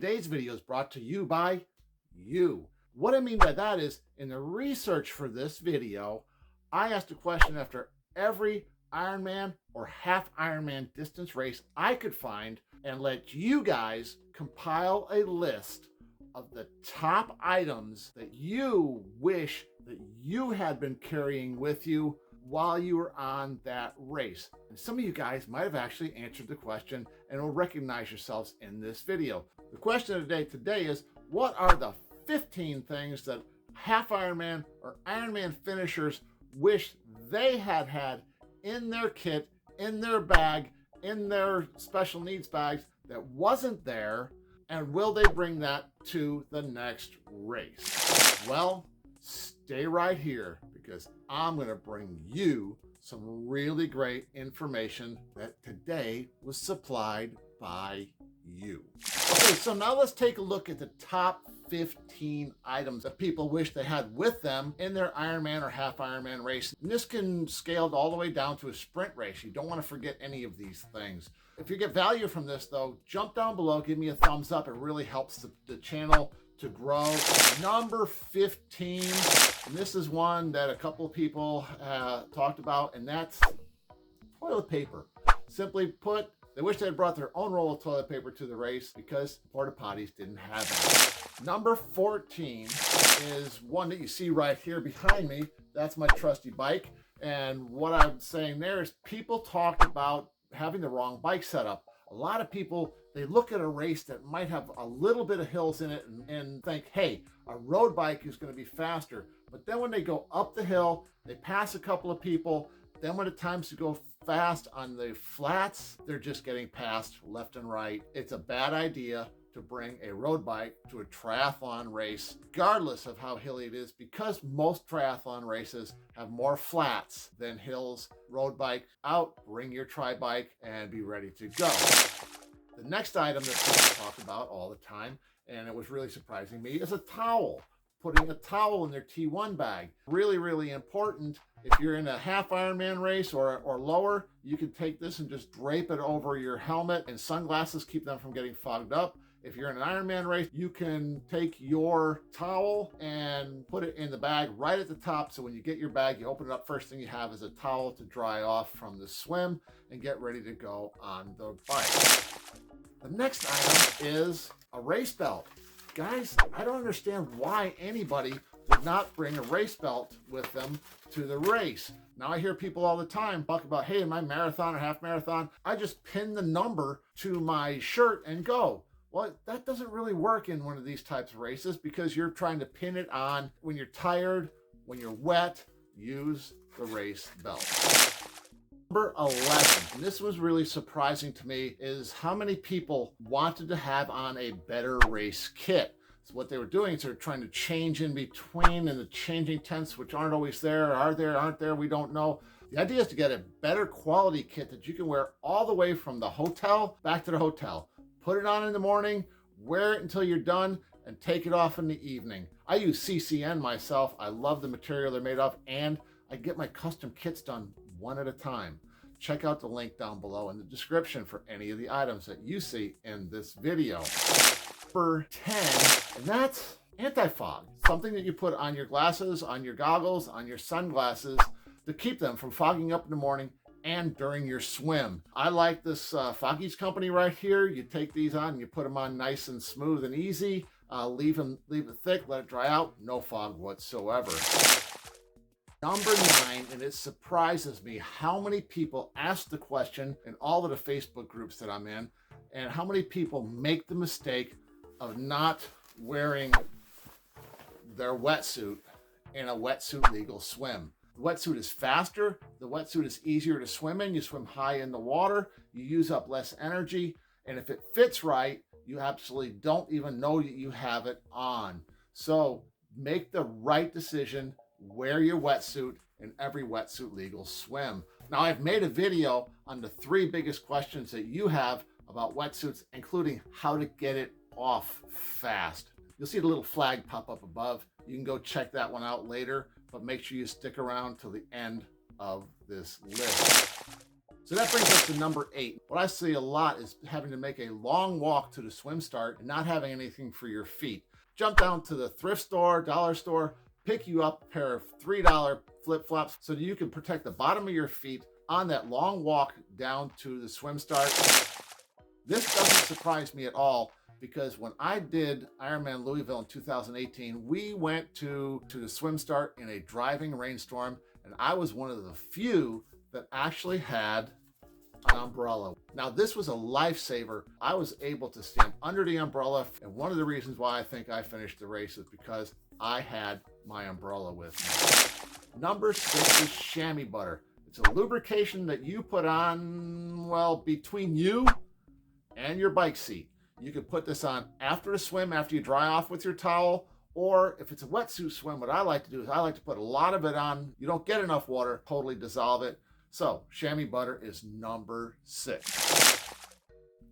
Today's video is brought to you by you. What I mean by that is, in the research for this video, I asked a question after every Ironman or half Ironman distance race I could find and let you guys compile a list of the top items that you wish that you had been carrying with you while you were on that race. And some of you guys might have actually answered the question and will recognize yourselves in this video. The question of the day today is, what are the 15 things that half Ironman or Ironman finishers wish they had had in their kit, in their bag, in their special needs bags that wasn't there, and will they bring that to the next race? Well, stay right here because I'm going to bring you some really great information that today was supplied by you. Okay, so now let's take a look at the top 15 items that people wish they had with them in their Ironman or half Ironman race. And this can scale all the way down to a sprint race. You don't want to forget any of these things. If you get value from this though, jump down below, give me a thumbs up. It really helps the channel to grow. Number 15, and this is one that a couple of people talked about, and that's toilet paper. Simply put, they wish they had brought their own roll of toilet paper to the race because porta potties didn't have it. Number 14 is one that you see right here behind me. That's my trusty bike. And what I'm saying there is people talked about having the wrong bike setup. A lot of people, they look at a race that might have a little bit of hills in it and think, hey, a road bike is going to be faster. But then when they go up the hill, they pass a couple of people. Then when it's time to go fast on the flats, they're just getting passed left and right. It's a bad idea to bring a road bike to a triathlon race, regardless of how hilly it is, because most triathlon races have more flats than hills. Road bike out, bring your tri-bike and be ready to go. The next item that people talk about all the time, and it was really surprising me, is a towel. Putting a towel in their T1 bag. Really, really important. If you're in a half Ironman race or lower, you can take this and just drape it over your helmet and sunglasses, keep them from getting fogged up. If you're in an Ironman race, you can take your towel and put it in the bag right at the top. So when you get your bag, you open it up, first thing you have is a towel to dry off from the swim and get ready to go on the bike. The next item is a race belt. Guys, I don't understand why anybody would not bring a race belt with them to the race. Now I hear people all the time talk about, hey, in my marathon or half marathon, I just pin the number to my shirt and go. Well, that doesn't really work in one of these types of races because you're trying to pin it on when you're tired, when you're wet. Use the race belt. Number 11, and this was really surprising to me, is how many people wanted to have on a better race kit. So what they were doing is they're trying to change in between in the changing tents, which aren't always there, are there, aren't there, we don't know. The idea is to get a better quality kit that you can wear all the way from the hotel back to the hotel. Put it on in the morning, wear it until you're done, and take it off in the evening. I use CCN myself. I love the material they're made of, and I get my custom kits done one at a time. Check out the link down below in the description for any of the items that you see in this video. Number 10, and that's anti-fog. Something that you put on your glasses, on your goggles, on your sunglasses to keep them from fogging up in the morning and during your swim. I like this Foggies company right here. You take these on and you put them on nice and smooth and easy. Leave it thick, let it dry out, no fog whatsoever. Number 9, and it surprises me how many people ask the question in all of the Facebook groups that I'm in, and how many people make the mistake of not wearing their wetsuit in a wetsuit legal swim. The wetsuit is faster, the wetsuit is easier to swim in, you swim high in the water, you use up less energy, and if it fits right, you absolutely don't even know that you have it on. So make the right decision. Wear your wetsuit in every wetsuit legal swim. Now I've made a video on the 3 biggest questions that you have about wetsuits, including how to get it off fast. You'll see the little flag pop up above. You can go check that one out later, but make sure you stick around till the end of this list. So that brings us to number 8. What I see a lot is having to make a long walk to the swim start and not having anything for your feet. Jump down to the thrift store, dollar store, pick you up a pair of $3 flip-flops so that you can protect the bottom of your feet on that long walk down to the swim start. This doesn't surprise me at all, because when I did Ironman Louisville in 2018, we went to the swim start in a driving rainstorm, and I was one of the few that actually had an umbrella. Now, this was a lifesaver. I was able to stand under the umbrella, and one of the reasons why I think I finished the race is because I had my umbrella with me. Number 6 is chamois butter. It's a lubrication that you put on, well, between you and your bike seat. You can put this on after the swim, after you dry off with your towel, or if it's a wetsuit swim, what I like to do is I like to put a lot of it on. You don't get enough water, totally dissolve it. So chamois butter is number 6.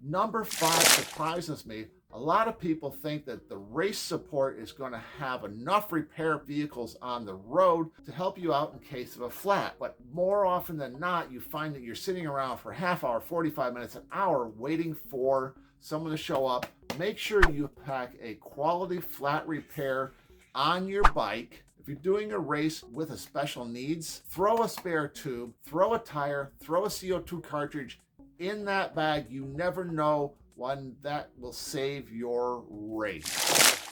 Number 5 surprises me. A lot of people think that the race support is going to have enough repair vehicles on the road to help you out in case of a flat. But more often than not, you find that you're sitting around for a half hour, 45 minutes, an hour waiting for someone to show up. Make sure you pack a quality flat repair on your bike. If you're doing a race with a special needs, throw a spare tube, throw a tire, throw a CO2 cartridge in that bag. You never know when that will save your race.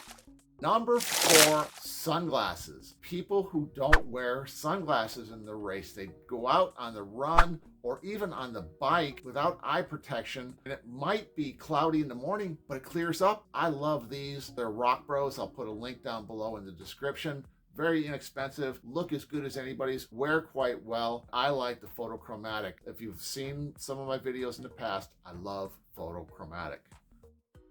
Number 4, sunglasses. People who don't wear sunglasses in the race, they go out on the run or even on the bike without eye protection, and it might be cloudy in the morning, but it clears up. I love these. They're Rock Bros. I'll put a link down below in the description. Very inexpensive, look as good as anybody's, wear quite well. I like the photochromatic. If you've seen some of my videos in the past, I love photochromatic.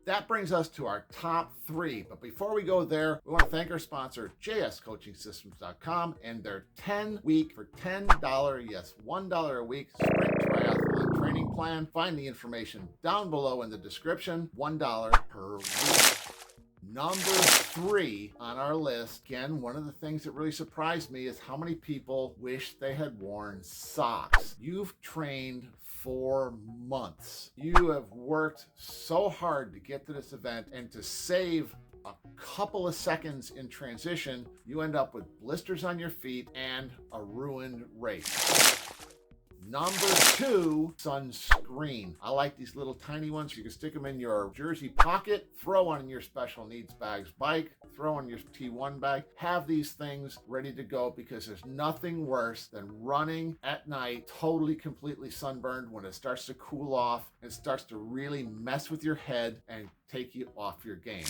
That brings us to our top 3. But before we go there, we want to thank our sponsor, JSCoachingSystems.com, and their 10-week for $10, yes, $1 a week, sprint triathlon training plan. Find the information down below in the description, $1 per week. Number 3 on our list, again, one of the things that really surprised me is how many people wish they had worn socks. You've trained for months. You have worked so hard to get to this event, and to save a couple of seconds in transition, you end up with blisters on your feet and a ruined race. Number 2, sunscreen. I like these little tiny ones. You can stick them in your jersey pocket, throw on your special needs bag's bike, throw on your T1 bag. Have these things ready to go, because there's nothing worse than running at night totally, completely sunburned. When it starts to cool off, it starts to really mess with your head and take you off your game.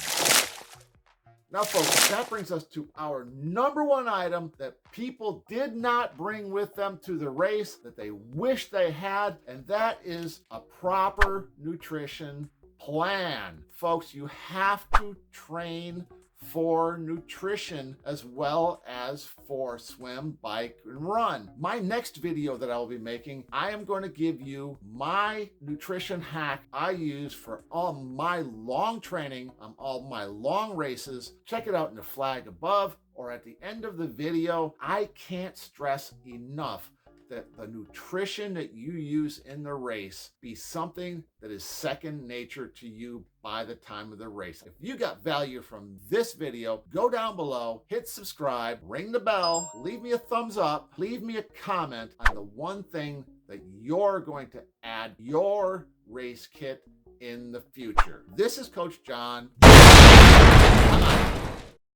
Now, folks, that brings us to our number 1 item that people did not bring with them to the race that they wish they had, and that is a proper nutrition plan. Folks, you have to train for nutrition as well as for swim, bike, and run. My next video that I'll be making, I am going to give you my nutrition hack I use for all my long training on all my long races. Check it out in the flag above or at the end of the video. I can't stress enough that the nutrition that you use in the race be something that is second nature to you by the time of the race. If you got value from this video, go down below, hit subscribe, ring the bell, leave me a thumbs up, leave me a comment on the one thing that you're going to add your race kit in the future. This is Coach John.